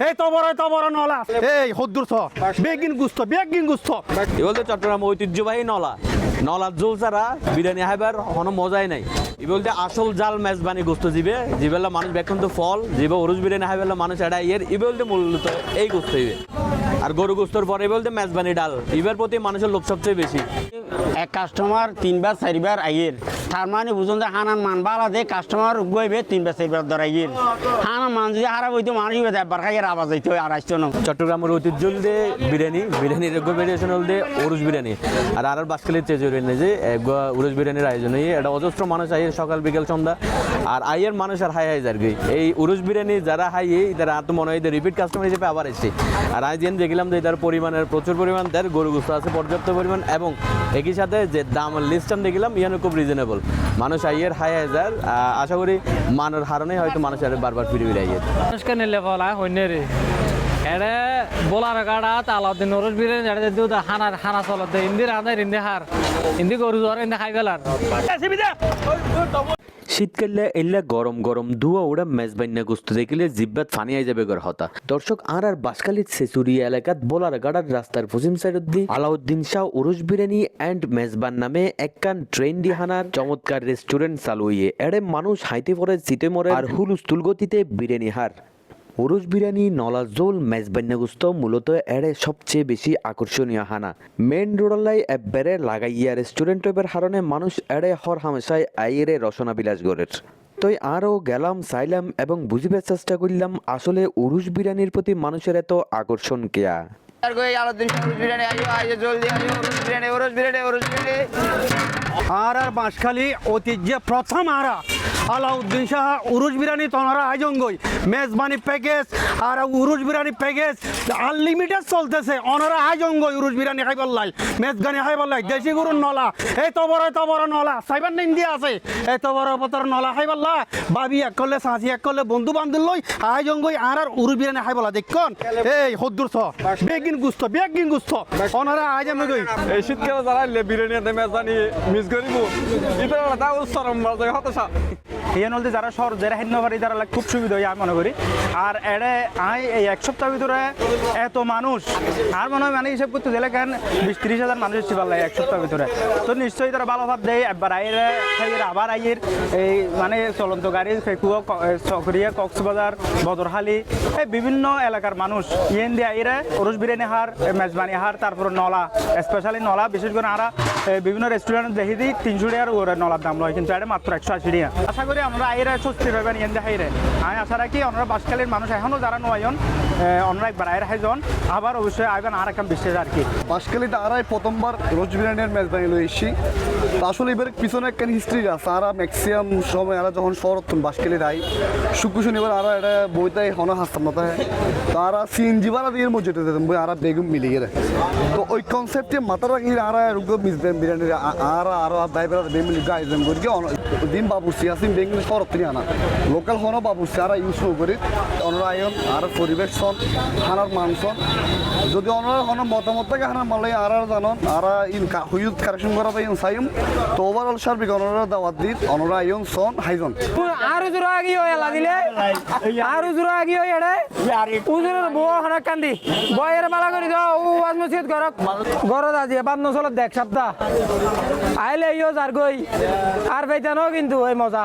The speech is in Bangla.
এই তো বড় নলা এই হদ্দুর থ বেগিন গুস্ত এ বলতে চট্টগ্রাম ঐতিহ্যবাহী নলার জোল ছাড়া বিরিয়ানি খাইবার কোনো মজাই নাই। এ বলতে আসল জাল মেজবানি গোস্ত জিবেলা মানুষ বেক্ষণ তো ফল জিবে অরুজ বিরিয়ানি খাইবেলা মানুষ এটা এ বলতে মূলত এই গোস্ত হইবে। আর গরু গোস্তর পরে বলতে মেজবানি ডাল এবার প্রতি মানুষের লোভ সবচেয়ে বেশি। এক কাস্টমার 3বার 4বার আইয়ের তার মানে বুঝুন যে হানান মান বালা দে কাস্টমার গইবে 3বার 4বার ধরাইয়ের হানান মান যদি হারা বইতো মানুষ একবার খাইয়ের আওয়াজ হইতো আর আসতো না। চট্টগ্রামের ঐতিহ্য হলদে বিরিয়ানির ভেরিয়েশন হলদে অরুজ বিরিয়ানি আর বাসকালের চেয়ে জড়িয়ে যে উরুজ বিরিয়ানির আয়োজন এটা অজস্র মানুষ আইয়ের সকাল বিকেল সন্ধ্যা আর আইয়ের মানুষ আর হাই যার গই এই উরুজ বিরিয়ানি যারা হাইয়ে তারা তো মনে হয় রিপিট কাস্টমার হিসেবে আবার এসছে। আর আজ যেন দেখলাম যে তার পরিমাণের প্রচুর পরিমাণ তার গরু গোস্ত আছে পর্যাপ্ত পরিমাণ এবং একই সাথে যে দাম লিস্ট আমি দেখলাম ইয়ানো খুব রিজনেবল মানুষ আইয়ের হাই হাজার আশা করি মানের হারণে হয়তো মানুষ আর বারবার ফিরে আইয়ের মানুষকে নিলে বলা হইনে রে এটা বোলার গাড়া তালাউদ্দিন নরস বিরিয়ানি এটা দুধ হানা চলতে ইন্দি রাঁধার ইন্দি হার ইন্দি গরু জ্বর ইন্দি খাই ফেলার। শীতকালে এলে গরম গরম ধোয়া ওড়া মেজবান্না গোস্ত দেখলে জিব্বাত ফানি আই যাবে গর হতা। দর্শক আর বাসকালির সেচুরিয়া এলাকাত বোলার গাড়ার রাস্তার পশ্চিম side the Alauddin Shah Uruj biryani and Mezban নামে একখান ট্রেন্ডি হানার চমৎকার রেস্টুরেন্ট চালু হইয়ে এড়ে মানুষ হাইতে পড়ে জিতে মরে আর হুলুস্থুল গতিতে বিরিয়ানি হার উরুজ বিরিয়ানি নলা জোল মেজবান্না গোস্ত মূলত এড়ে সবচেয়ে বেশি আকর্ষণীয় হানা মেন রোডালাই এবারে লাগাইয়া রেস্টুরেন্ট এবার হারণে মানুষ এড়ে হর হামেশায় আইরে রসনা বিলাস গড়ের। তই আরও গেলাম চাইলাম এবং বুঝিবার চেষ্টা করলাম আসলে উরুজ বিরিয়ানির প্রতি মানুষের এত আকর্ষণ কেয়া। আর বাঁশখালী ঐতিহ্য প্রথম আরা আলাউদ্দিন শাহ উরুজ বিরিয়ানি তোনারা আয়োজনগই মেজবানি প্যাকেজ আর উরুজ বিরিয়ানি প্যাকেজ আনলিমিটেড চলতেছে ওনারা আয়োজনগই উরুজ বিরিয়ানি খাইবার লাই মেজবানি খাইবার লাই দেশি গরুর নলা এই তো বড় নলা সাইবার নিন দিয়ে আছে এই তো বড় নলা খাইবার লাই বাবি এক করলে সাঁচি এক করলে বন্ধু বান্ধব লই আয়োজনগই আর উরুজ বিরিয়ানি খাইবার দেখুন এই হদ্দুর থ বেগিন গুস্ত ওনারা আয়োজনগই এই শীতকালে যারা বিরিয়ানি মেজবানি মিস করিব এটা তাও সরম বাজে হতাশা এই নলতে যারা শহর যারা হেন্নবাড়ি যারা খুব সুবিধা হয় আমি মনে করি। আর এড়ে আই এই এক সপ্তাহের ভিতরে এত মানুষ আর মনে হয় মানে হিসাব করতে দিলে কেন 20-30 হাজার মানুষ এসে পারলাই এক সপ্তাহের ভিতরে তো নিশ্চয়ই তারা ভালো ভাব দেয় একবার আইরে খাইয়ের আবার আইয়ের এই মানে চলন্ত গাড়ি ফেকুয়া চকরিয়া কক্সবাজার বদরহালি এই বিভিন্ন এলাকার মানুষ ইয়েন দিয়ে আইরে উরুজ বিরিয়ানি হার মেজবানি হার তারপর নলা স্পেশালি নলা বিশেষ করে আমরা বিভিন্ন রেস্টুরেন্ট দেখি দিই 300 টাকার ওর নলার দাম লয় কিন্তু এটা মাত্র 180 টাকা। আশা করি আমরা আইরে স্বস্তি রইবেন ইয়েন দিয়ে হাইরে আমি আশা রাখি আমরা বাসকালের মানুষ এখনও যারা নয়ন অন্য একবার আইরে হাইজন আবার অবশ্যই আইবেন আর একটা বিশ্বাস আর কি। বাসকালিতে আরাই প্রথমবার রোজ বিরিয়ানির মেজবানি লই এসছি তো আসলে এবার পিছনে একটা হিস্ট্রি আছে আর ম্যাক্সিমাম সময় এরা যখন শহরত বাসকালির আই শুক্র শনিবার আর এটা বইটাই হন হাসতাম না তারা সিএনজি ভাড়া দিয়ে মসজিদ যেতাম বই আর বেগুন মিলে গেলে তো ওই কনসেপ্টে মাথার রাখি আর রুগ মিসবেন বিরিয়ানির আর ড্রাইভার বেমিলি গাইজেন করি দিন বাবুসি আসিম বেঙ্গলি শহরত তিনি আনা লোকাল হন বাবুসি আর ইউজ করি অনরায়ন আর পরিবেশ সন হানার মানসন যদি অনরা হন মতামত থাকে হানার মালাই আর জানন আর হুইউজ কারেকশন করা তাই সাইম তো ওভারঅল সার্বিক অনরা দাওয়াত দিন অনরায়ন সন হাইজন আর জোড়া আগি হয় এলা দিলে আর জোড়া আগি হয় এড়ে উজুরের বউ হানা কান্দি বয়ের মালা করি দাও ও আজ মসজিদ গরত আজি বাদ নচলত দেখ সপ্তাহ আইলে ইও যার গই আর বেজানো কিন্তু ওই মজা।